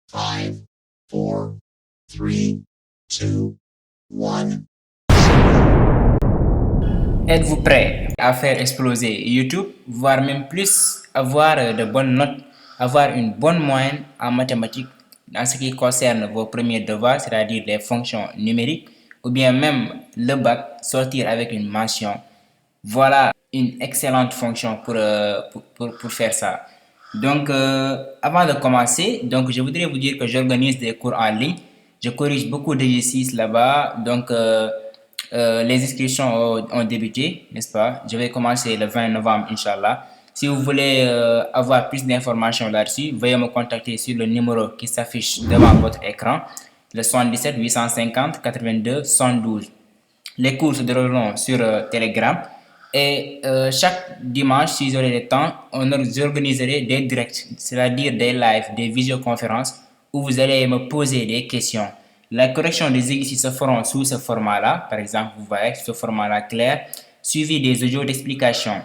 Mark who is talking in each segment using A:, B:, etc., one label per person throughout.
A: 5, 4, 3, 2, 1.
B: Êtes-vous prêt à faire exploser YouTube, voire même plus, avoir de bonnes notes, avoir une bonne moyenne en mathématiques en ce qui concerne vos premiers devoirs, c'est-à-dire les fonctions numériques, ou bien même le bac, sortir avec une mention? Voilà une excellente fonction pour faire ça. Donc, avant de commencer, donc, je voudrais vous dire que j'organise des cours en ligne. Je corrige beaucoup d'exercices là-bas. Donc, les inscriptions ont débuté, n'est-ce pas? Je vais commencer le 20 novembre, Inch'Allah. Si vous voulez avoir plus d'informations là-dessus, veuillez me contacter sur le numéro qui s'affiche devant votre écran, le 77 850 82 112. Les cours se dérouleront sur Telegram et chaque dimanche, si vous aurez le temps, on organiserait des directs, c'est-à-dire des lives, des visioconférences où vous allez me poser des questions. La correction des exercices se feront sous ce format-là, par exemple, vous voyez, ce format-là clair, suivi des audios d'explication.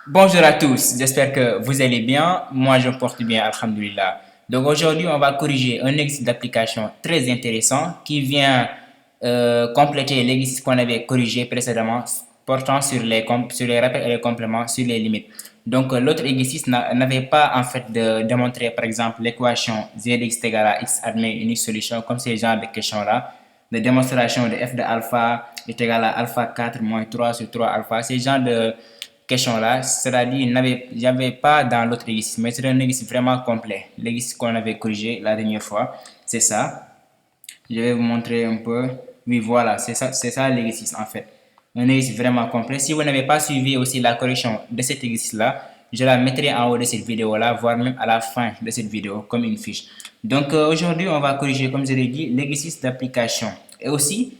B: Bonjour à tous, j'espère que vous allez bien. Moi, je me porte bien, alhamdulillah. Donc aujourd'hui, on va corriger un exercice d'application très intéressant qui vient compléter l'exercice qu'on avait corrigé précédemment portant sur les rappels et les compléments sur les limites. Donc l'autre exercice n'avait pas en fait de démontrer par exemple l'équation z est égal à x admet une solution comme ces genres de questions-là, de démonstration de f de alpha est égal à alpha 4 moins 3 sur 3 alpha, ces genres de questions-là, c'est-à-dire il n'y avait pas dans l'autre exercice, mais c'est un exercice vraiment complet. L'exercice qu'on avait corrigé la dernière fois, c'est ça. Je vais vous montrer un peu. Oui, voilà, c'est ça l'exercice en fait. Un exercice vraiment complet. Si vous n'avez pas suivi aussi la correction de cet exercice-là, je la mettrai en haut de cette vidéo-là, voire même à la fin de cette vidéo, comme une fiche. Donc aujourd'hui, on va corriger, comme je l'ai dit, l'exercice d'application. Et aussi,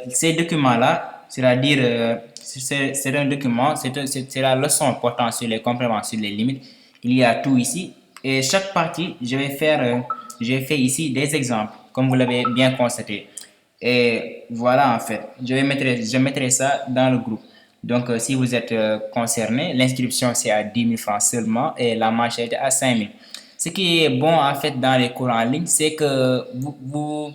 B: ces documents-là, c'est-à-dire, c'est un document, c'est la leçon portant sur les compléments, sur les limites. Il y a tout ici. Et chaque partie, j'ai fait ici des exemples, comme vous l'avez bien constaté. Et voilà, en fait, je mettrai ça dans le groupe. Donc, si vous êtes concerné, l'inscription c'est à 10 000 francs seulement et la mensualité à 5 000. Ce qui est bon, en fait, dans les cours en ligne, c'est que vous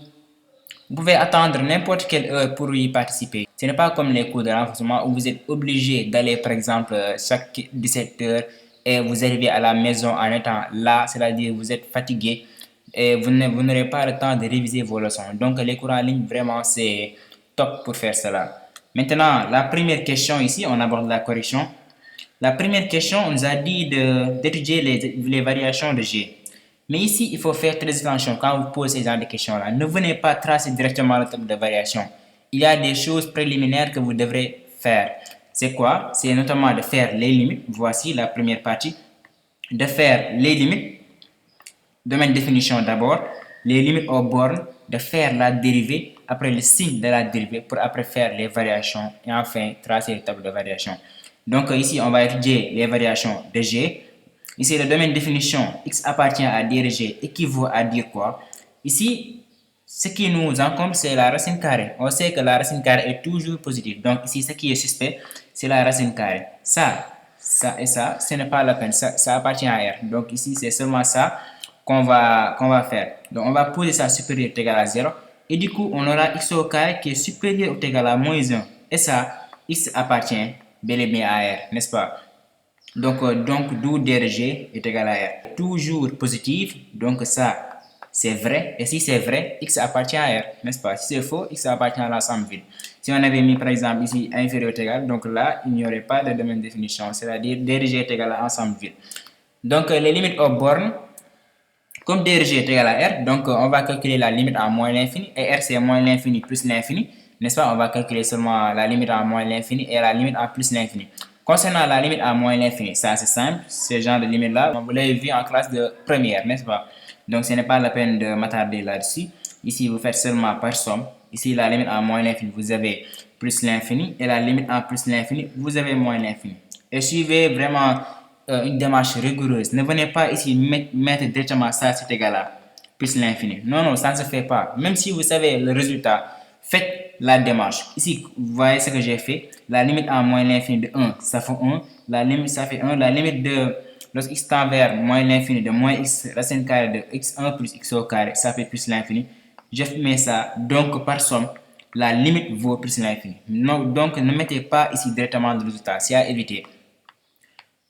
B: pouvez attendre n'importe quelle heure pour y participer. Ce n'est pas comme les cours de renforcement où vous êtes obligé d'aller, par exemple, chaque 17 heures et vous arrivez à la maison en étant là, c'est-à-dire vous êtes fatigué et vous n'aurez pas le temps de réviser vos leçons. Donc, les cours en ligne, vraiment, c'est top pour faire cela. Maintenant, la première question ici, on aborde la correction. La première question, on nous a dit d'étudier les variations de G. Mais ici, il faut faire très attention quand vous posez ce genre de questions-là. Ne venez pas tracer directement le tableau de variation. Il y a des choses préliminaires que vous devrez faire. C'est quoi? C'est notamment de faire les limites. Voici la première partie. De faire les limites. Domaine définition d'abord. Les limites aux bornes. De faire la dérivée. Après le signe de la dérivée pour après faire les variations. Et enfin, tracer le tableau de variation. Donc ici, on va étudier les variations de G. Ici, le domaine de définition, x appartient à dg équivaut à dire quoi? Ici, ce qui nous encombre, c'est la racine carrée. On sait que la racine carrée est toujours positive. Donc ici, ce qui est suspect, c'est la racine carrée. Ça et ça, ce n'est pas la peine. Ça appartient à R. Donc ici, c'est seulement ça qu'on va faire. Donc on va poser ça supérieur ou égal à 0. Et du coup, on aura x au carré qui est supérieur ou égal à moins 1. Et ça, x appartient bel et bien à R, n'est-ce pas? Donc d'où DRG est égal à R. Toujours positif, donc ça, c'est vrai. Et si c'est vrai, X appartient à R, n'est-ce pas? Si c'est faux, X appartient à l'ensemble vide. Si on avait mis, par exemple, ici inférieur ou égal, donc là, il n'y aurait pas de domaine de définition, c'est-à-dire DRG est égal à ensemble vide. Donc, les limites aux bornes, comme DRG est égal à R, donc on va calculer la limite à moins l'infini, et R c'est moins l'infini plus l'infini, n'est-ce pas? On va calculer seulement la limite à moins l'infini et la limite à plus l'infini. Concernant la limite à moins l'infini, ça c'est simple, ce genre de limite-là, vous l'avez vu en classe de première, n'est-ce pas? Donc ce n'est pas la peine de m'attarder là-dessus. Ici, vous faites seulement par somme. Ici, la limite à moins l'infini, vous avez plus l'infini, et la limite à plus l'infini, vous avez moins l'infini. Et suivez vraiment une démarche rigoureuse. Ne venez pas ici mettre directement ça, c'est égal à plus l'infini. Non, non, ça ne se fait pas. Même si vous savez le résultat, faites la démarche. Ici, vous voyez ce que j'ai fait. La limite à moins l'infini de 1, ça fait 1. La limite, ça fait 1. La limite de lorsque x tend vers moins l'infini de moins x racine carrée de x1 plus x au carré, ça fait plus l'infini. Je mets ça donc par somme. La limite vaut plus l'infini. Donc ne mettez pas ici directement le résultat, c'est à éviter.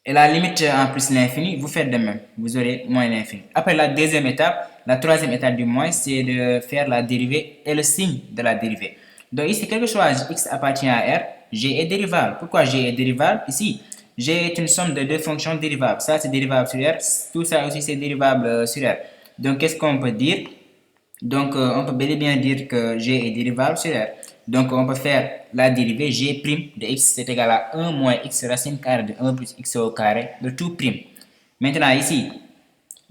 B: Et la limite en plus l'infini, vous faites de même. Vous aurez moins l'infini. Après la deuxième étape, la troisième étape du moins, c'est de faire la dérivée et le signe de la dérivée. Donc ici, quelque chose x appartient à R, g est dérivable. Pourquoi g est dérivable? Ici, g est une somme de deux fonctions dérivables. Ça, c'est dérivable sur R. Tout ça aussi, c'est dérivable sur R. Donc, qu'est-ce qu'on peut dire? Donc, on peut bel et bien dire que g est dérivable sur R. Donc, on peut faire la dérivée g' de x c'est égal à 1 moins x racine carrée de 1 plus x au carré de tout prime. Maintenant, ici,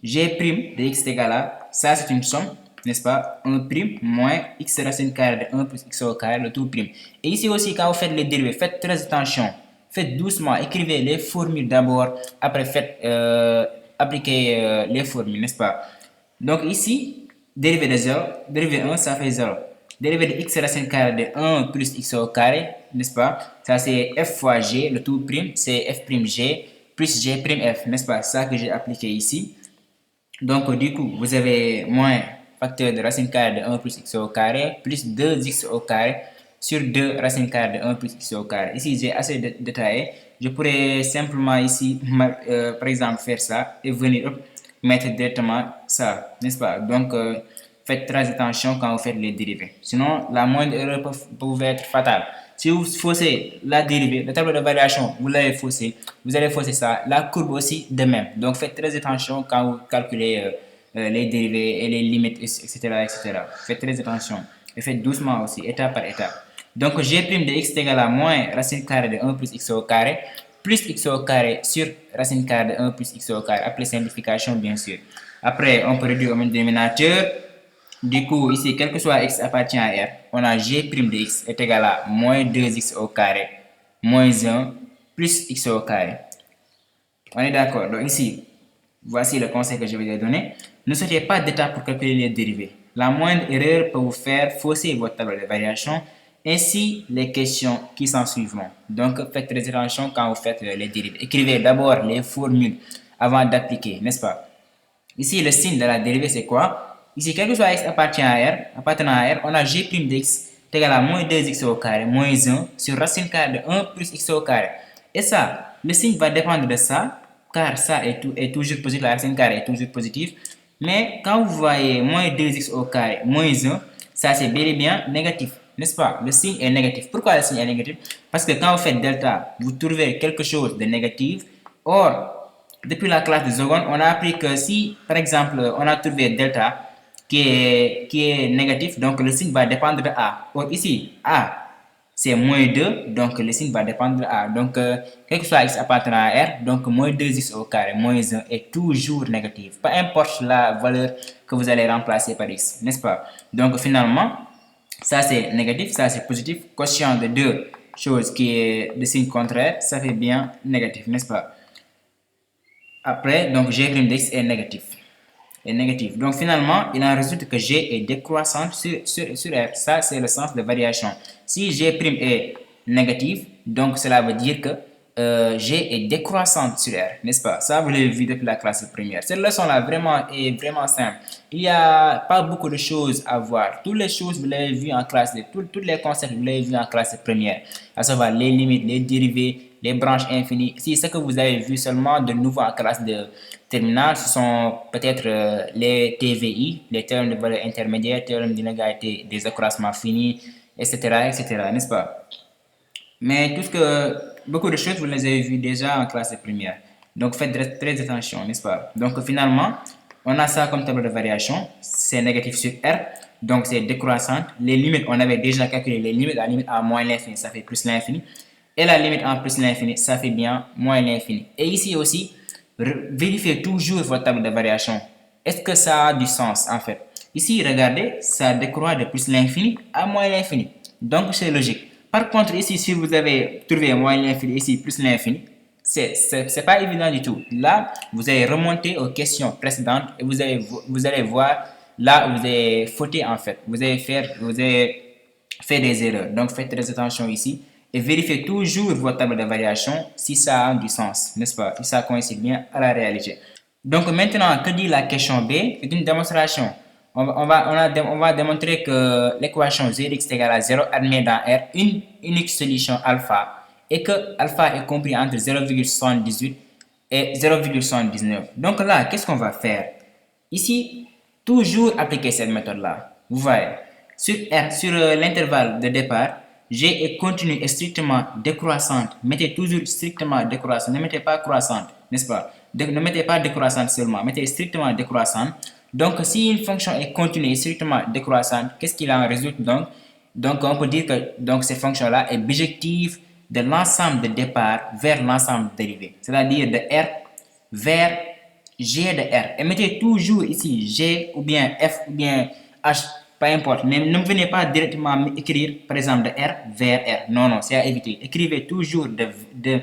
B: g' de x est égal à, ça c'est une somme, n'est-ce pas, 1 prime moins x racine carrée de 1 plus x au carré de tout prime. Et ici aussi, quand vous faites les dérivés, faites très attention. Faites doucement, écrivez les formules d'abord, après faites appliquer les formules, n'est-ce pas? Donc ici, dérivé de 0, dérivé 1, ça fait 0. Dérivé de x racine carrée de 1 plus x au carré, n'est-ce pas? Ça c'est f fois g, le tout prime, c'est f prime g plus g prime f, n'est-ce pas? Ça que j'ai appliqué ici. Donc du coup, vous avez moins facteur de racine carrée de 1 plus x au carré plus 2x au carré sur 2 racine carrée de 1 plus x au carré. Ici, j'ai assez détaillé. Je pourrais simplement ici, par exemple, faire ça et venir mettre directement ça, n'est-ce pas? Donc, faites très attention quand vous faites les dérivés. Sinon, la moindre erreur peut être fatale. Si vous faussez la dérivée, le tableau de variation, vous l'avez faussé, vous allez fausser ça. La courbe aussi de même. Donc, faites très attention quand vous calculez les dérivés et les limites, etc., etc. Faites très attention. Et faites doucement aussi, étape par étape. Donc, g' de x est égal à moins racine carrée de 1 plus x au carré plus x au carré sur racine carrée de 1 plus x au carré, après simplification bien sûr. Après, on peut réduire au même dénominateur. Du coup, ici, quel que soit x appartient à R, on a g' de x est égal à moins 2x au carré moins 1 plus x au carré. On est d'accord? Donc ici, voici le conseil que je vais vous donner. Ne sautez pas d'étape pour calculer les dérivés. La moindre erreur peut vous faire fausser votre tableau de variation, ainsi les questions qui s'en suivront. Donc, faites très attention quand vous faites les dérivés. Écrivez d'abord les formules avant d'appliquer, n'est-ce pas? Ici, le signe de la dérivée, c'est quoi? Ici, quel que soit x appartenant à R, on a g' de x est égal à moins 2x au carré moins 1 sur racine carrée de 1 plus x au carré. Et ça, le signe va dépendre de ça, car ça est toujours positif, la racine carrée est toujours positive. Mais quand vous voyez moins 2x au carré moins 1, ça c'est bel et bien négatif, n'est-ce pas? Le signe est négatif. Pourquoi le signe est négatif? Parce que quand vous faites delta, vous trouvez quelque chose de négatif. Or, depuis la classe de seconde, on a appris que si, par exemple, on a trouvé delta qui est négatif, donc le signe va dépendre de A. Or ici, A, c'est moins 2, donc le signe va dépendre de A. Donc, quel que soit x appartenant à R, donc moins 2x au carré, moins 1 est toujours négatif. Peu importe la valeur que vous allez remplacer par x, n'est-ce pas? Donc, finalement, ça c'est négatif, ça c'est positif. Quotient de deux choses qui est de signe contraire, ça fait bien négatif, n'est-ce pas? Après, donc g' de x est négatif. Donc finalement, il en résulte que g est décroissante sur R. Ça, c'est le sens de variation. Si g' est négatif, donc cela veut dire que g est décroissante sur R, n'est-ce pas? Ça, vous l'avez vu depuis la classe première. Cette leçon-là est vraiment simple. Il n'y a pas beaucoup de choses à voir. Toutes les choses, vous l'avez vu en classe, tous les concepts, vous l'avez vu en classe première. À savoir les limites, les dérivés, les branches infinies. Si ce que vous avez vu seulement de nouveau en classe de terminale, ce sont peut-être les TVI, les théorèmes de valeur intermédiaire, théorème d'inégalité des accroissements finis, etc., n'est-ce pas? Mais beaucoup de choses, vous les avez vues déjà en classe de première. Donc, faites très attention, n'est-ce pas? Donc, finalement, on a ça comme tableau de variation. C'est négatif sur R, donc c'est décroissante. Les limites, on avait déjà calculé les limites. La limite à moins l'infini, ça fait plus l'infini. Et la limite en plus l'infini, ça fait bien moins l'infini. Et ici aussi, vérifiez toujours votre table de variation. Est-ce que ça a du sens en fait? Ici, regardez, ça décroît de plus l'infini à moins l'infini. Donc, c'est logique. Par contre, ici, si vous avez trouvé moins l'infini, ici, plus l'infini, c'est pas évident du tout. Là, vous allez remonter aux questions précédentes et vous allez voir là où vous avez fauté en fait. Vous avez fait des erreurs. Donc, faites très attention ici. et vérifiez toujours votre table de variation si ça a du sens, n'est-ce pas? Si ça coïncide bien à la réalité. Donc maintenant, que dit la question B? C'est une démonstration. On va démontrer que l'équation z x est égale à 0 admet dans R une unique solution alpha et que alpha est compris entre 0,78 et 0,79. Donc là, qu'est-ce qu'on va faire? Ici, toujours appliquer cette méthode-là. Vous voyez, sur l'intervalle de départ, G est continue et strictement décroissante. Mettez toujours strictement décroissante, ne mettez pas croissante, n'est-ce pas? Ne mettez pas décroissante seulement, mettez strictement décroissante. Donc, si une fonction est continue et strictement décroissante, qu'est-ce qu'il en résulte donc? Donc, on peut dire que cette fonction-là est bijective de l'ensemble de départ vers l'ensemble dérivé, c'est-à-dire de R vers G de R. Et mettez toujours ici G ou bien F ou bien H, pas importe. Mais ne venez pas directement écrire, par exemple, de R vers R. Non, non, c'est à éviter. Écrivez toujours de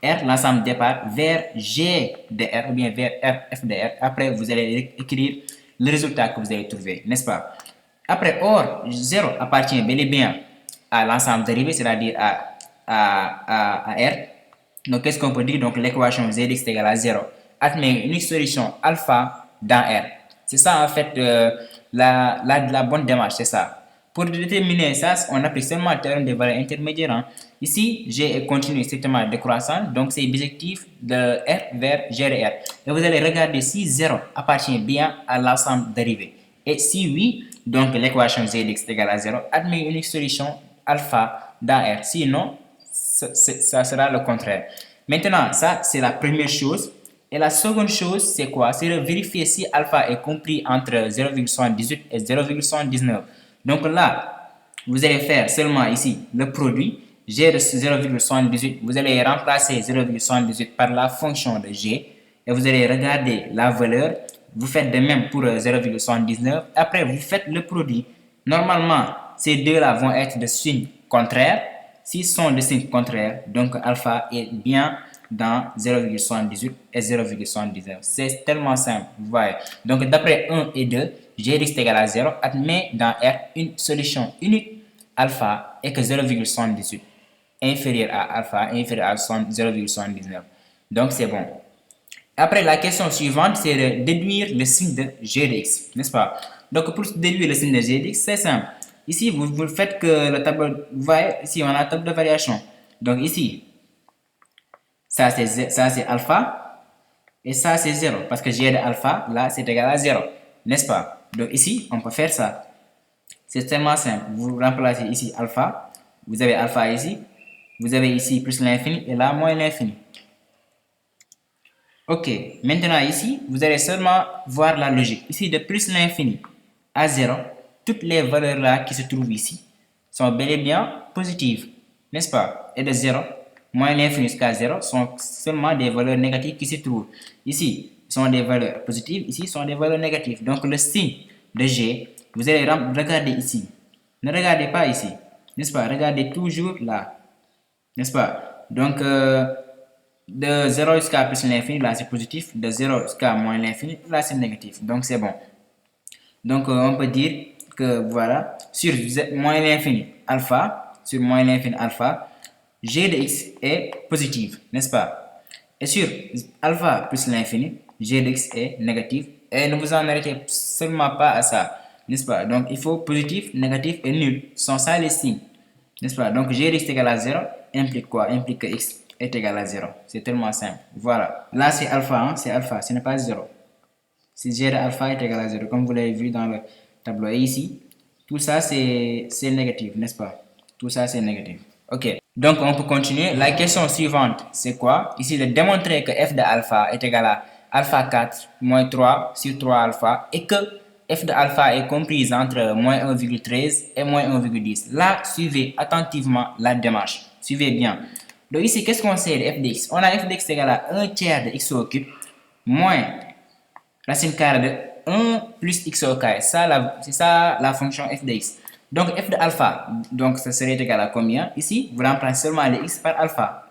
B: R, l'ensemble départ, vers G de R ou bien vers R, F de R. Après, vous allez écrire le résultat que vous allez trouver, n'est-ce pas? Après, or, 0 appartient bel et bien à l'ensemble dérivé, c'est-à-dire à R. Donc, qu'est-ce qu'on peut dire? Donc, l'équation z est égale à 0 admet une solution alpha dans R. C'est ça, en fait, la bonne démarche, c'est ça. Pour déterminer ça, on applique seulement le théorème des valeurs intermédiaires. Hein. Ici, G est continu strictement décroissant, donc c'est bijectif de R vers G de R. Et vous allez regarder si 0 appartient bien à l'ensemble dérivé. Et si oui, donc l'équation z est égale à 0 admet une solution alpha dans R. Sinon, ça sera le contraire. Maintenant, ça, c'est la première chose. Et la seconde chose, c'est quoi? C'est de vérifier si alpha est compris entre 0,78 et 0,79. Donc là, vous allez faire seulement ici le produit. G de 0,78, vous allez remplacer 0,78 par la fonction de G. Et vous allez regarder la valeur. Vous faites de même pour 0,79. Après, vous faites le produit. Normalement, ces deux-là vont être de signe contraire. S'ils sont de signe contraire, donc alpha est bien dans 0,78 et 0,79. C'est tellement simple, vous voyez. Donc, d'après 1 et 2, G est égal à 0 admet dans R une solution unique alpha et que 0,78 inférieur à alpha inférieur à 0,79. Donc, c'est bon. Après, la question suivante, c'est de déduire le signe de G de x, n'est-ce pas? Donc, pour déduire le signe de G de x, c'est simple. Ici, vous faites que le tableau, vous voyez, ici, on a la table de variation. Donc, ici, ça c'est alpha et ça c'est 0 parce que G de alpha là c'est égal à 0, n'est-ce pas? Donc ici on peut faire ça, c'est tellement simple. Vous remplacez ici alpha, vous avez alpha ici, vous avez ici plus l'infini et là moins l'infini. Ok, maintenant ici vous allez seulement voir la logique. Ici de plus l'infini à 0, toutes les valeurs là qui se trouvent ici sont bel et bien positives, n'est-ce pas? Et de 0 moins l'infini jusqu'à 0 sont seulement des valeurs négatives qui se trouvent. Ici, sont des valeurs positives, ici sont des valeurs négatives. Donc, le signe de G, vous allez regarder ici. Ne regardez pas ici, n'est-ce pas? Regardez toujours là, n'est-ce pas? Donc, de 0 jusqu'à plus l'infini, là c'est positif. De 0 jusqu'à moins l'infini, là c'est négatif. Donc, c'est bon. Donc, on peut dire que, voilà, sur moins l'infini alpha, sur moins l'infini alpha, G de x est positive, n'est-ce pas? Et sur alpha plus l'infini, G de x est négatif. Et ne vous en arrêtez seulement pas à ça, n'est-ce pas? Donc, il faut positif, négatif et nul. Sont ça les signes, n'est-ce pas? Donc, G de x est égal à 0 implique quoi? Implique que x est égal à 0. C'est tellement simple. Voilà. Là, c'est alpha, hein? C'est alpha, ce n'est pas 0. Si G de alpha est égal à 0, comme vous l'avez vu dans le tableau. Et ici, tout ça, c'est négatif, n'est-ce pas? Tout ça, c'est négatif. Ok. Donc, on peut continuer. La question suivante, c'est quoi? Ici, de démontrer que f de alpha est égal à alpha 4 moins 3 sur 3 alpha et que f de alpha est comprise entre moins 1,13 et moins 1,10. Là, suivez attentivement la démarche. Suivez bien. Donc ici, qu'est-ce qu'on sait de f de x? On a f de x égale à 1 tiers de x au cube moins racine carrée de 1 plus x au carré. C'est ça la fonction f de x. Donc f de alpha, donc ça serait égal à combien? Ici, vous remplacez seulement les x par alpha,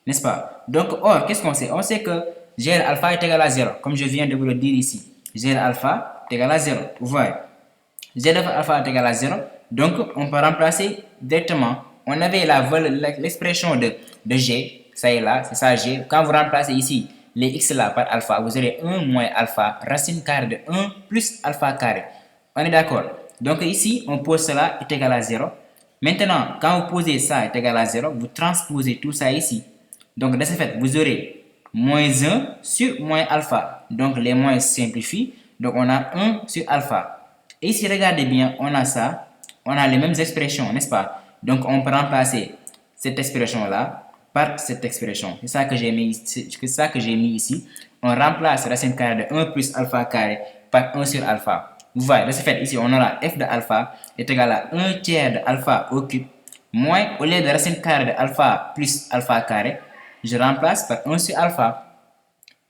B: n'est-ce pas? Donc, or, qu'est-ce qu'on sait? On sait que g de alpha est égal à 0, comme je viens de vous le dire ici. G de alpha est égal à 0, vous voyez. G de alpha est égal à 0, donc on peut remplacer directement on avait l'expression de G, ça est là, c'est ça G. Quand vous remplacez ici les x là par alpha, vous aurez 1 moins alpha, racine carrée de 1 plus alpha carré. On est d'accord? Donc ici, on pose cela est égal à 0. Maintenant, quand vous posez ça est égal à 0, vous transposez tout ça ici. Donc, de ce fait, vous aurez moins 1 sur moins alpha. Donc, les moins simplifient. Donc, on a 1 sur alpha. Et ici, regardez bien, on a ça. On a les mêmes expressions, n'est-ce pas? Donc, on peut remplacer cette expression-là par cette expression. C'est ça que j'ai mis ici. On remplace racine carrée de 1 plus alpha carré par 1 sur alpha. Vous voyez, de ce fait, ici, on aura f de alpha est égal à 1 tiers de alpha au cube moins, au lieu de racine carrée de alpha plus alpha carré, je remplace par 1 sur alpha.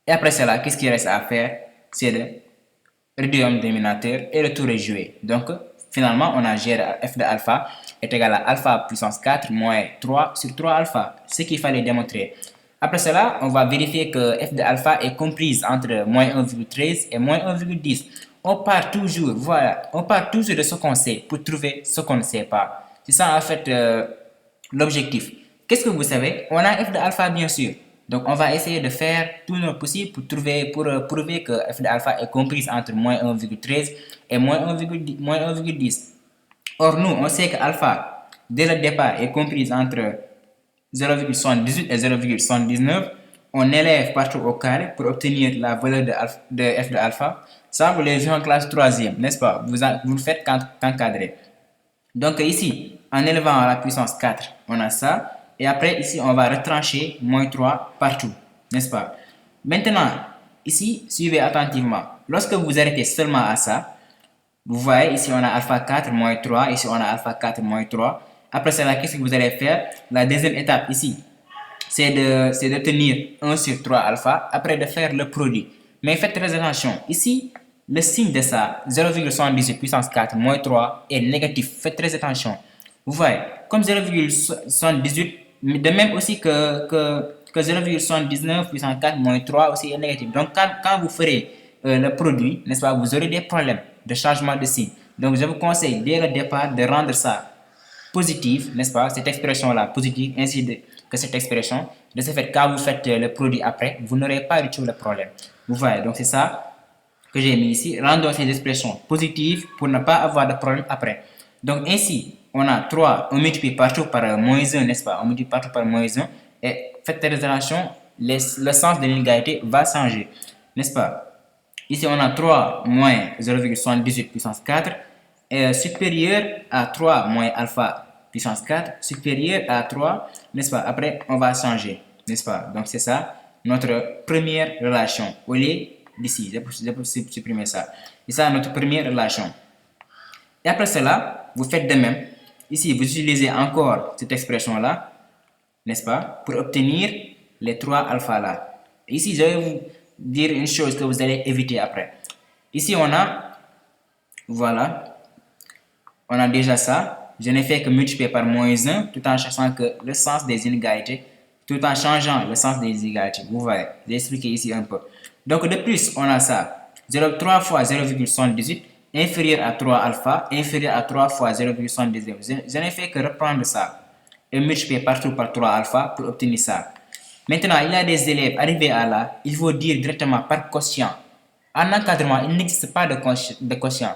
B: Et après cela, qu'est-ce qu'il reste à faire? C'est de réduire le dénominateur et le tour est joué. Donc, finalement, on a g de f de alpha est égal à alpha puissance 4 moins 3 sur 3 alpha, ce qu'il fallait démontrer. Après cela, on va vérifier que f de alpha est comprise entre moins 1,13 et moins 1,10. On part toujours, voilà, on part toujours de ce qu'on sait pour trouver ce qu'on ne sait pas. C'est ça en fait l'objectif. Qu'est-ce que vous savez? On a f de alpha bien sûr. Donc on va essayer de faire tout notre possible pour prouver que f de alpha est comprise entre moins 1,13 et moins 1,10. Or nous, on sait que alpha, dès le départ, est comprise entre 0,78 et 0,79. On élève partout au carré pour obtenir la valeur de f de alpha. Ça, vous l'avez vu en classe 3e, n'est-ce pas? Vous le faites quand encadré. Donc ici, en élevant à la puissance 4, on a ça. Et après, ici, on va retrancher moins 3 partout, n'est-ce pas? Maintenant, ici, suivez attentivement. Lorsque vous arrêtez seulement à ça, vous voyez, ici, on a alpha 4 moins 3. Ici, on a alpha 4 moins 3. Après cela, qu'est-ce que vous allez faire? La deuxième étape ici, c'est de tenir 1 sur 3 alpha, après de faire le produit. Mais faites très attention, ici, le signe de ça, 0,78 puissance 4 moins 3 est négatif. Faites très attention. Vous voyez, comme 0,78, de même aussi que 0,79 puissance 4 moins 3 aussi est négatif. Donc, quand vous ferez le produit, n'est-ce pas, vous aurez des problèmes de changement de signe. Donc, je vous conseille dès le départ de rendre ça positif, n'est-ce pas, cette expression-là positive, ainsi que cette expression. De ce fait, quand vous faites le produit après, vous n'aurez pas du tout le problème. Vous voyez, donc c'est ça que j'ai mis ici. Rendons ces expressions positives pour ne pas avoir de problème après. Donc ainsi, on a 3, on multiplie partout par moins 1, n'est-ce pas? On multiplie partout par moins 1. Et faites attention, le sens de l'inégalité va changer, n'est-ce pas? Ici, on a 3 moins 0,78 puissance 4 est supérieur à 3 moins alpha puissance 4 supérieur à 3, n'est-ce pas? Après, on va changer, n'est-ce pas? Donc, c'est ça, notre première relation. Au lieu d'ici, je peux supprimer ça. C'est ça, notre première relation. Et après cela, vous faites de même. Ici, vous utilisez encore cette expression-là, n'est-ce pas? Pour obtenir les 3 alpha là. Ici, je vais vous dire une chose que vous allez éviter après. Ici, on a, voilà, on a déjà ça. Je n'ai fait que multiplier par moins 1 tout en cherchant que le sens des inégalités, tout en changeant le sens des inégalités. Vous voyez, j'ai expliqué ici un peu. Donc de plus, on a ça. 3 fois 0,78 inférieur à 3 alpha, inférieur à 3 fois 0,79. Je n'ai fait que reprendre ça et multiplier partout par 3 alpha pour obtenir ça. Maintenant, il y a des élèves arrivés à là, il faut dire directement par quotient. En encadrement, il n'existe pas de quotient.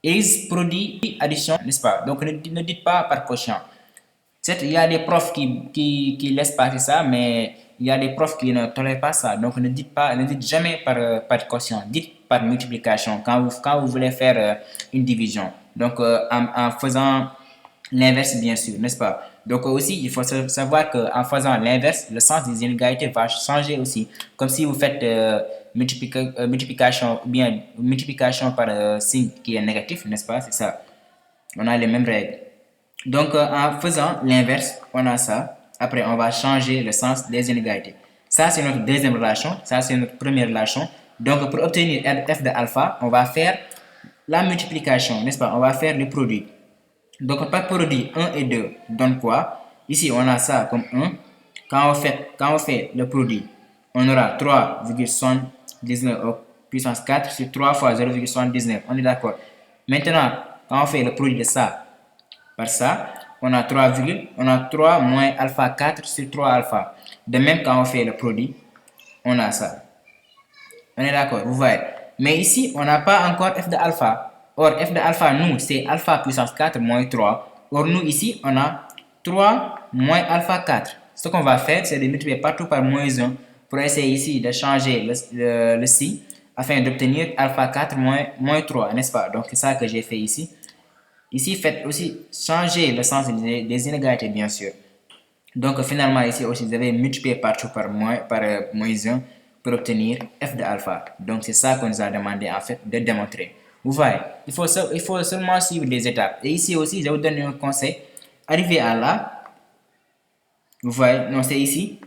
B: Is, produit, addition, n'est-ce pas? Donc ne dites pas par quotient. Certes, il y a des profs qui laissent passer ça, mais il y a des profs qui ne tolèrent pas ça. Donc ne dites jamais par quotient. Dites par multiplication quand vous voulez faire une division. Donc en faisant l'inverse, bien sûr, n'est-ce pas? Donc aussi, il faut savoir qu'en faisant l'inverse, le sens des inégalités va changer aussi. Comme si vous faites multiplication, ou bien multiplication par signe qui est négatif, n'est-ce pas? C'est ça. On a les mêmes règles. Donc, en faisant l'inverse, on a ça. Après, on va changer le sens des inégalités. Ça, c'est notre deuxième relation. Ça, c'est notre première relation. Donc, pour obtenir f de alpha, on va faire la multiplication, n'est-ce pas? On va faire le produit. Donc, par produit, 1 et 2 donne quoi? Ici, on a ça comme 1. Quand on fait le produit, on aura 3,79 au puissance 4 sur 3 fois 0,79. On est d'accord. Maintenant, quand on fait le produit de ça par ça, on a 3 virgules, on a 3 moins alpha 4 sur 3 alpha. De même, quand on fait le produit, on a ça. On est d'accord, vous voyez. Mais ici, on n'a pas encore f de alpha. Or, f de alpha, nous, c'est alpha puissance 4 moins 3. Or, nous, ici, on a 3 moins alpha 4. Ce qu'on va faire, c'est de multiplier partout par moins 1 pour essayer ici de changer le signe afin d'obtenir alpha 4 moins 3, n'est-ce pas? Donc, c'est ça que j'ai fait ici. Ici, faites aussi changer le sens des inégalités, bien sûr. Donc, finalement, ici aussi, vous avez multiplié partout par moins 1 pour obtenir f de alpha. Donc, c'est ça qu'on nous a demandé, en fait, de démontrer. Vous voyez, il faut seulement suivre des étapes. Et ici aussi, je vais vous donner un conseil. Arrivé à là, vous voyez, non, c'est ici.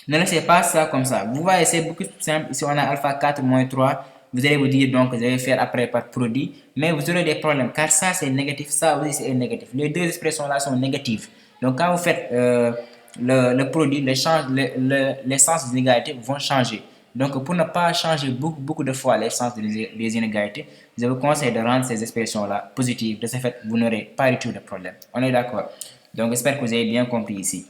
B: Ne laissez pas ça comme ça. Vous voyez, c'est beaucoup plus simple. Ici, on a alpha 4 moins 3. Vous allez vous dire, donc, vous allez faire après par produit. Mais vous aurez des problèmes, car ça, c'est négatif. Ça aussi, c'est négatif. Les deux expressions-là sont négatives. Donc, quand vous faites le produit, les sens des inégalités vont changer. Donc, pour ne pas changer beaucoup de fois les sens des inégalités, je vous conseille de rendre ces expressions-là positives. De ce fait, vous n'aurez pas du tout de problème. On est d'accord? Donc, j'espère que vous avez bien compris ici.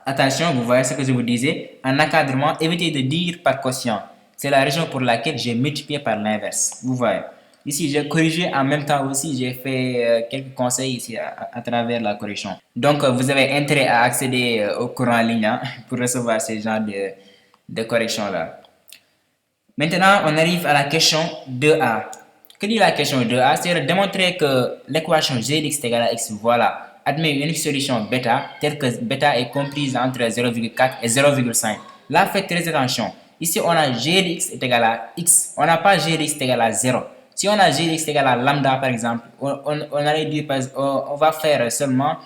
B: Attention, vous voyez ce que je vous disais. En encadrement, évitez de dire par quotient. C'est la raison pour laquelle j'ai multiplié par l'inverse. Vous voyez. Ici, j'ai corrigé en même temps aussi. J'ai fait quelques conseils ici à travers la correction. Donc, vous avez intérêt à accéder au cours en ligne pour recevoir ce genre de correction-là. Maintenant, on arrive à la question 2a. Que dit la question 2a? C'est de démontrer que l'équation g de x est égal à x, voilà, admet une unique solution bêta, telle que bêta est comprise entre 0,4 et 0,5. Là, faites très attention. Ici, on a g de x est égal à x. On n'a pas g de x est égal à 0. Si on a g de x est égal à lambda, par exemple, on allait dire, on va faire seulement,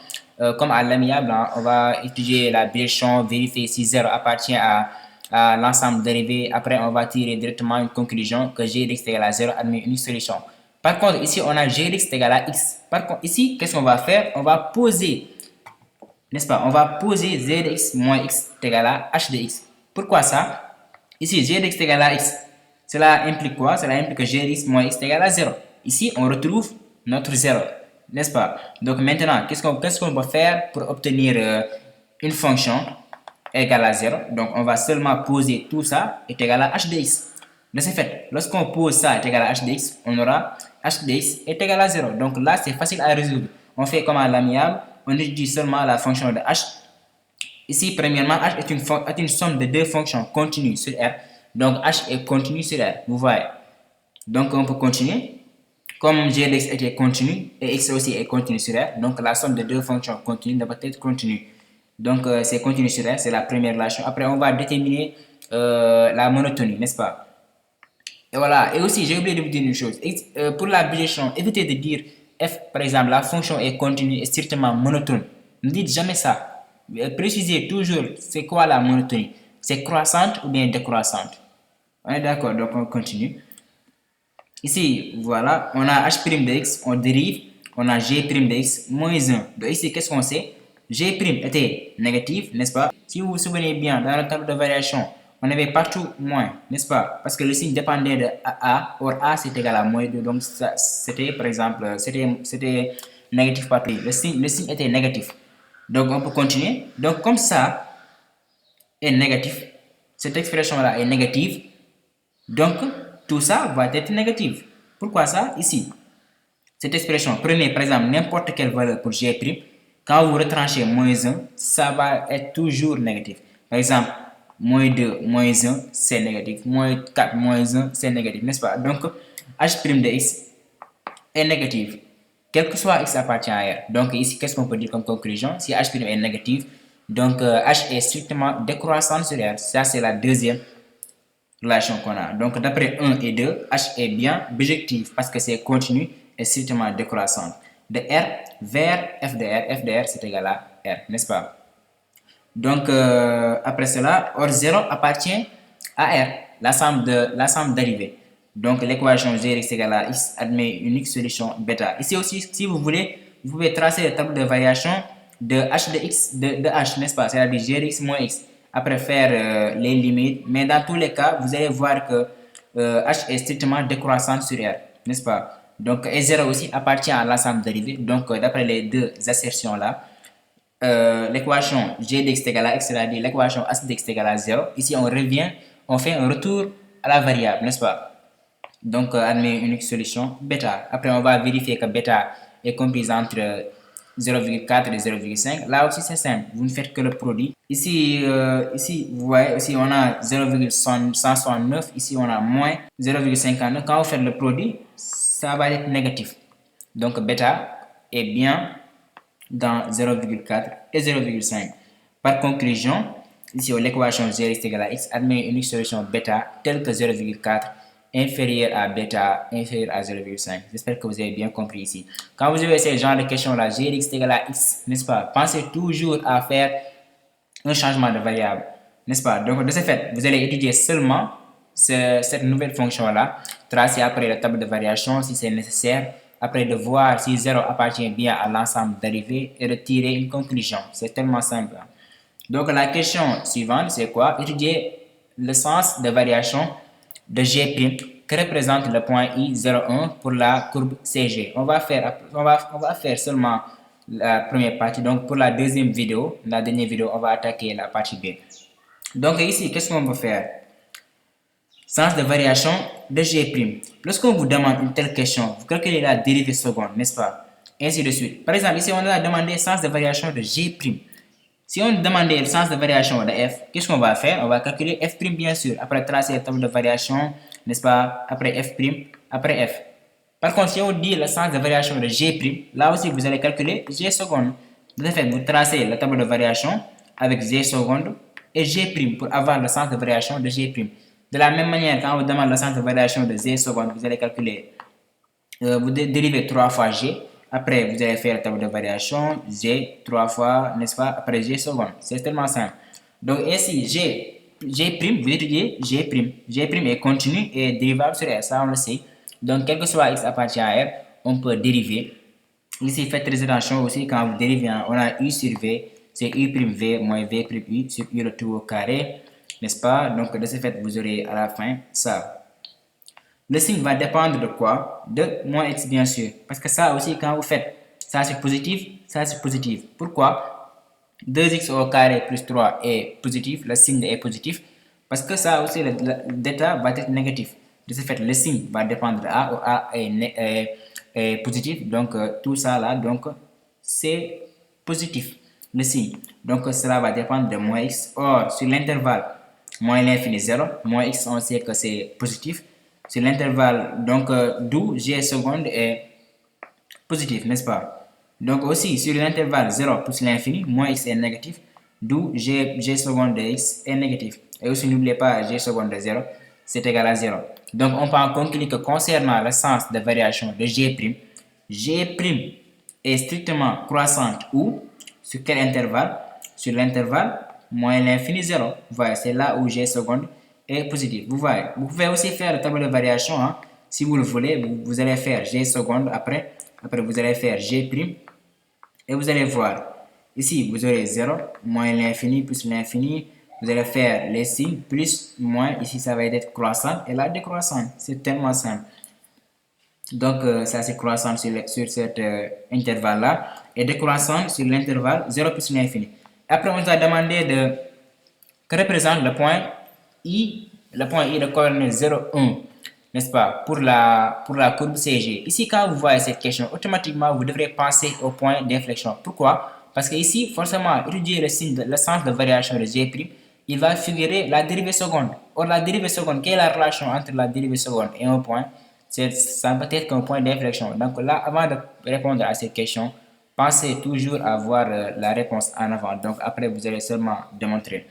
B: comme à l'amiable, on va étudier la bijection, vérifier si 0 appartient à l'ensemble dérivé. Après, on va tirer directement une conclusion que g de x est égal à 0 admet une solution. Par contre, ici, on a g de x est égal à x. Par contre, ici, qu'est-ce qu'on va faire? On va poser, n'est-ce pas? On va poser z de x moins x est égal à h de x. Pourquoi ça? Ici, g de x est égal à x. Cela implique quoi? Cela implique que g de x moins x est égal à 0. Ici, on retrouve notre 0, n'est-ce pas? Donc maintenant, qu'est-ce qu'on va faire pour obtenir une fonction égale à 0? Donc, on va seulement poser tout ça est égal à h de x. De ce fait, lorsqu'on pose ça est égal à h de x, on aura h de x est égal à 0. Donc là, c'est facile à résoudre. On fait comme à l'amiable, on étudie seulement la fonction de h. Ici, premièrement, h est une somme de deux fonctions continues sur R. Donc, h est continu sur R. Vous voyez. Donc, on peut continuer. Comme g de x était continu et x aussi est continu sur R, donc la somme de deux fonctions continues doit être continue. Donc, c'est continu sur R, c'est la première relation. Après, on va déterminer la monotonie, n'est-ce pas? Et voilà. Et aussi, j'ai oublié de vous dire une chose. Pour la bijection, évitez de dire f, par exemple, la fonction est continue et strictement monotone. Ne dites jamais ça. Précisez toujours c'est quoi la monotonie. C'est croissante ou bien décroissante. On est d'accord, donc on continue. Ici, voilà, on a h' de x, on dérive, on a g' de x moins 1. Donc ici, qu'est-ce qu'on sait? G' était négatif, n'est-ce pas? Si vous vous souvenez bien, dans le tableau de variation, on avait partout moins, n'est-ce pas? Parce que le signe dépendait de A, or A c'est égal à moins 2, donc c'était par exemple, c'était négatif partout. Le signe était négatif. Donc on peut continuer. Donc comme ça est négatif, cette expression-là est négative, donc tout ça va être négatif. Pourquoi ça? Ici, cette expression, prenez par exemple n'importe quelle valeur pour G', quand vous retranchez moins 1, ça va être toujours négatif. Par exemple, moins 2, moins 1, c'est négatif. Moins 4, moins 1, c'est négatif, n'est-ce pas? Donc, h' de x est négatif. Quel que soit x appartient à R. Donc ici, qu'est-ce qu'on peut dire comme conclusion? Si h' est négatif, donc h est strictement décroissant sur R. Ça, c'est la deuxième relation qu'on a. Donc, d'après 1 et 2, h est bien bijectif parce que c'est continu et strictement décroissant. De R vers f de R c'est égal à R, n'est-ce pas? Donc, après cela, or 0 appartient à R, l'ensemble dérivé. Donc, l'équation g de x égale à x admet une unique solution bêta. Ici aussi, si vous voulez, vous pouvez tracer le tableau de variation de h de x de h, n'est-ce pas? C'est-à-dire g de x moins x. Après faire les limites, mais dans tous les cas, vous allez voir que h est strictement décroissant sur R, n'est-ce pas? Donc, et 0 aussi appartient à l'ensemble dérivé. Donc, d'après les deux assertions-là, l'équation g de x est égal à x, c'est-à-dire l'équation h de x est égal à 0. Ici, on revient, on fait un retour à la variable, n'est-ce pas? Donc, admet une unique solution, bêta. Après, on va vérifier que bêta est comprise entre 0,4 et 0,5. Là aussi, c'est simple. Vous ne faites que le produit. Ici, vous voyez, ici, on a 0,169. Ici, on a moins 0,59. Quand vous faites le produit, ça va être négatif. Donc, bêta est bien dans 0,4 et 0,5. Par conclusion, ici, l'équation g est égale à x admet une unique solution bêta telle que 0,4 inférieur à bêta inférieur à 0,5. J'espère que vous avez bien compris ici. Quand vous avez ce genre de questions-là, g de x est égal à x, n'est-ce pas? Pensez toujours à faire un changement de variable, n'est-ce pas? Donc, de ce fait, vous allez étudier seulement cette nouvelle fonction-là, tracer après la table de variation si c'est nécessaire, après de voir si 0 appartient bien à l'ensemble dérivé et de tirer une conclusion. C'est tellement simple. Donc, la question suivante, c'est quoi? Étudier le sens de variation de G' que représente le point I01 pour la courbe CG. On va faire seulement la première partie. Donc, pour la deuxième vidéo, la dernière vidéo, on va attaquer la partie B. Donc, ici, qu'est-ce qu'on va faire? Sens de variation de G'. Lorsqu'on vous demande une telle question, vous calculez la dérivée seconde, n'est-ce pas? Ainsi de suite. Par exemple, ici, on a demandé sens de variation de G'. Si on demandait le sens de variation de f, qu'est-ce qu'on va faire? On va calculer f' bien sûr, après tracer la table de variation, n'est-ce pas? Après f', après f. Par contre, si on dit le sens de variation de g', là aussi vous allez calculer g seconde. De ce fait, vous tracez la table de variation avec g seconde et g' pour avoir le sens de variation de g'. De la même manière, quand on vous demande le sens de variation de g seconde, vous allez calculer, vous dérivez 3 fois g. Après, vous allez faire la table de variation, g 3 fois, n'est-ce pas, après g seconde. C'est tellement simple. Donc, ainsi, g', vous étudiez g'. G' est continu et dérivable sur R, ça on le sait. Donc, quel que soit x appartient à R, on peut dériver. Ici, faites très attention aussi quand vous dérivez, on a u sur v, c'est u'v moins v'u sur u le tout au carré, n'est-ce pas? Donc, de ce fait, vous aurez à la fin ça. Le signe va dépendre de quoi? De moins x bien sûr. Parce que ça aussi, quand vous faites, ça c'est positif, ça c'est positif. Pourquoi? 2x au carré plus 3 est positif, le signe est positif. Parce que ça aussi, le delta va être négatif. De ce fait, le signe va dépendre de a, où a est positif. Donc, tout ça là, donc, c'est positif, le signe. Donc, cela va dépendre de moins x. Or, sur l'intervalle, moins l'infini 0, moins x, on sait que c'est positif. Sur l'intervalle, donc d'où g seconde est positif, n'est-ce pas? Donc aussi, sur l'intervalle 0 plus l'infini, moins x est négatif, d'où g seconde de x est négatif. Et aussi, n'oubliez pas, g seconde de 0, c'est égal à 0. Donc, on peut en conclure que concernant le sens de variation de g' est strictement croissante ou sur quel intervalle? Sur l'intervalle moins l'infini 0. Voilà, c'est là où g seconde est positif. Vous voyez, vous pouvez aussi faire la table de variation. Hein. Si vous le voulez, vous allez faire g seconde après vous allez faire g' et vous allez voir. Ici, vous aurez 0, moins l'infini plus l'infini. Vous allez faire les signes, plus, moins. Ici, ça va être croissant et là, décroissant. C'est tellement simple. Donc, ça c'est croissant sur cet intervalle-là et décroissant sur l'intervalle 0 plus l'infini. Après, on nous a demandé que représente le point I de coordonnée 0, 1, n'est-ce pas, pour la courbe CG. Ici, quand vous voyez cette question, automatiquement, vous devrez penser au point d'inflexion. Pourquoi? Parce que ici, forcément, étudier le sens de variation de G', il va figurer la dérivée seconde. Or, la dérivée seconde, quelle est la relation entre la dérivée seconde et un point? Ça peut être qu'un point d'inflexion. Donc là, avant de répondre à cette question, pensez toujours à voir la réponse en avant. Donc après, vous allez seulement démontrer.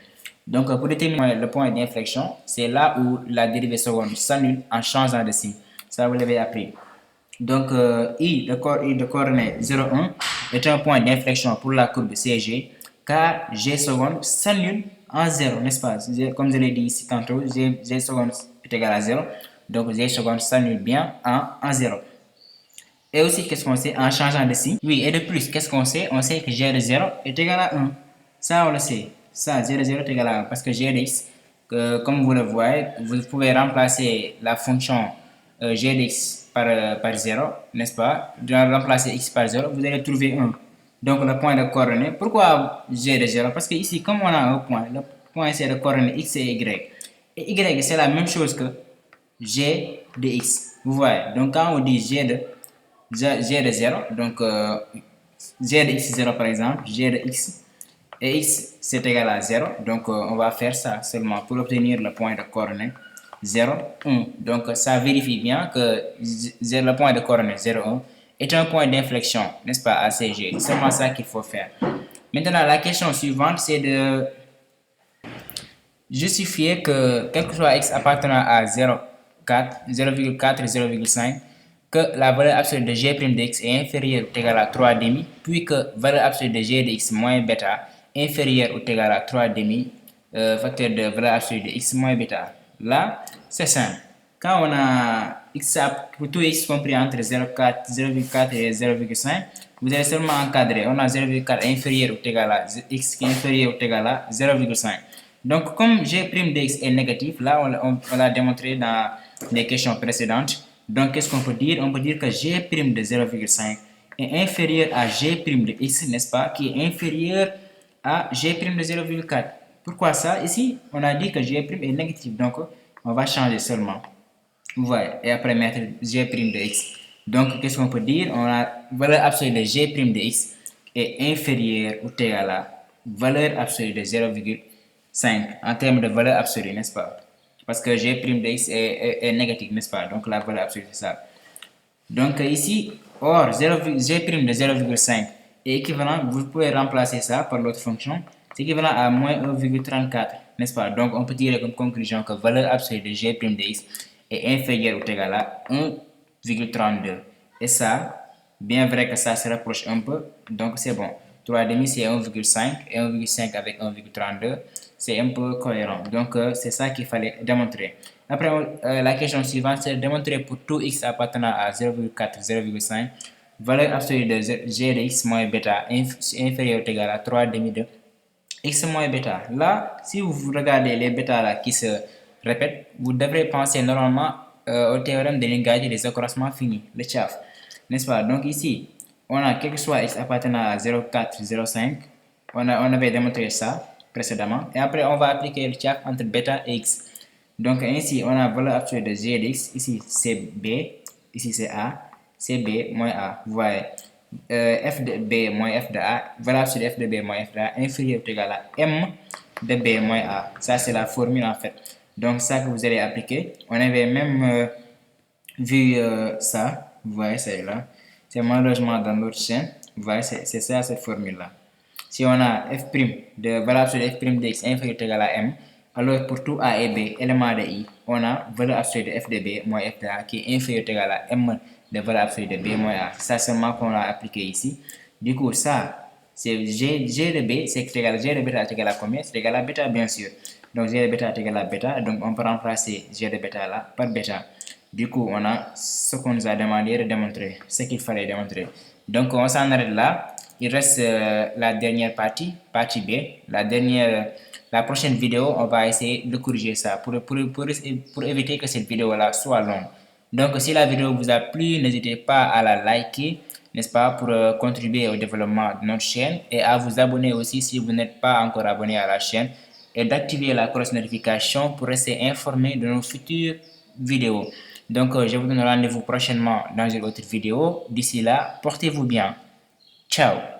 B: Donc pour déterminer le point d'inflexion, c'est là où la dérivée seconde s'annule en changeant de signe. Ça, vous l'avez appris. Donc I de coordonnée 0,1 est un point d'inflexion pour la courbe CG car G seconde s'annule en 0, n'est-ce pas? Comme je l'ai dit ici tantôt, G seconde est égal à 0. Donc, G seconde s'annule bien en 0. Et aussi, qu'est-ce qu'on sait en changeant de signe? Oui, et de plus, qu'est-ce qu'on sait? On sait que G de 0 est égal à 1. Ça, on le sait. Ça, G de 0 est égal à 1. Parce que G de x, comme vous le voyez, vous pouvez remplacer la fonction G de x par 0, n'est-ce pas? Remplacer x par 0, vous allez trouver 1. Donc le point de coordonnée. Pourquoi g de 0? Parce que ici, comme on a un point, le point c'est de coordonnée x et y. Et y c'est la même chose que g de x. Vous voyez? Donc quand on dit g de 0, donc g de x 0 par exemple, g de x et x c'est égal à 0. Donc on va faire ça seulement pour obtenir le point de coordonnée 0, 1. Donc ça vérifie bien que le point de coordonnée 0, 1 est un point d'inflexion, n'est-ce pas, à CG. C'est seulement ça qu'il faut faire. Maintenant, la question suivante, c'est de justifier que, quel que soit x appartenant à 0,4 et 0,5, que la valeur absolue de g' de x est inférieure ou égale à 3 demi, puis que valeur absolue de g de x moins bêta inférieure ou égale à 3 demi, facteur de valeur absolue de x moins bêta. Là, c'est simple. Quand on a x pour tout x compris entre 0,4 et 0,5, vous allez seulement encadrer. On a 0,4 inférieur ou égal à x qui est inférieur ou égal à 0,5. Donc, comme g' de x est négatif, là, on l'a démontré dans les questions précédentes. Donc, qu'est-ce qu'on peut dire? On peut dire que g' de 0,5 est inférieur à g' de x, n'est-ce pas? Qui est inférieur à g' de 0,4. Pourquoi ça? Ici, on a dit que g' est négatif. Donc, on va changer seulement. Vous voyez? Et après mettre g' de x. Donc, qu'est-ce qu'on peut dire? On a valeur absolue de g' de x est inférieure ou égale à valeur absolue de 0,5 en termes de valeur absolue, n'est-ce pas? Parce que g' de x est négatif, n'est-ce pas? Donc la valeur absolue, c'est ça. Donc ici, or, g' de 0,5 est équivalent, vous pouvez remplacer ça par l'autre fonction, c'est équivalent à moins 1,34, n'est-ce pas? Donc on peut tirer comme conclusion que valeur absolue de g' de x est inférieure ou égale à 1,32. Et ça, bien vrai que ça se rapproche un peu, donc c'est bon. 3 demi c'est 1,5 et 1,5 avec 1,32, c'est un peu cohérent. Donc c'est ça qu'il fallait démontrer. Après, la question suivante, c'est de démontrer pour tout x appartenant à 0,4, 0,5, valeur absolue de g de x moins bêta inférieure ou égale à 3 demi de x moins bêta. Là, si vous regardez les bêta là qui se répètent, vous devrez penser normalement au théorème de l'inégalité des accroissements finis, le CHAF, n'est-ce pas? Donc ici, on a quel que soit x appartenant à 0,4, 0,5, on avait démontré ça précédemment, et après on va appliquer le CHAF entre bêta et x. Donc ainsi, on a valeur absolue de g de x, ici c'est b, ici c'est a, c'est b moins a, vous voyez. F de b moins f de a, valeur absolue de f de b moins f de a inférieur ou égal à m de b moins a. Ça c'est la formule en fait. Donc ça que vous allez appliquer, on avait même vu ça, vous voyez c'est là. C'est malheureusement dans l'autre chaîne, vous voyez c'est ça cette formule là. Si on a f' de valeur absolue de f' de x inférieur ou égal à m, alors pour tout a et b, éléments de i, on a valeur absolue de f de b moins f de a qui est inférieur ou égal à m de valeur absolue de b moins a. Ça seulement qu'on a appliqué ici. Du coup, ça, c'est g de b, c'est égal à g de bêta est égal à combien? C'est égal à bêta, bien sûr. Donc, g de bêta est égal à bêta. Donc, on peut remplacer g de bêta là par bêta. Du coup, on a ce qu'on nous a demandé de démontrer, ce qu'il fallait démontrer. Donc, on s'en arrête là. Il reste la dernière partie B. La prochaine vidéo, on va essayer de corriger ça pour éviter que cette vidéo-là soit longue. Donc, si la vidéo vous a plu, n'hésitez pas à la liker, n'est-ce pas, pour contribuer au développement de notre chaîne et à vous abonner aussi si vous n'êtes pas encore abonné à la chaîne et d'activer la cloche de notification pour rester informé de nos futures vidéos. Donc, je vous donne rendez-vous prochainement dans une autre vidéo. D'ici là, portez-vous bien. Ciao.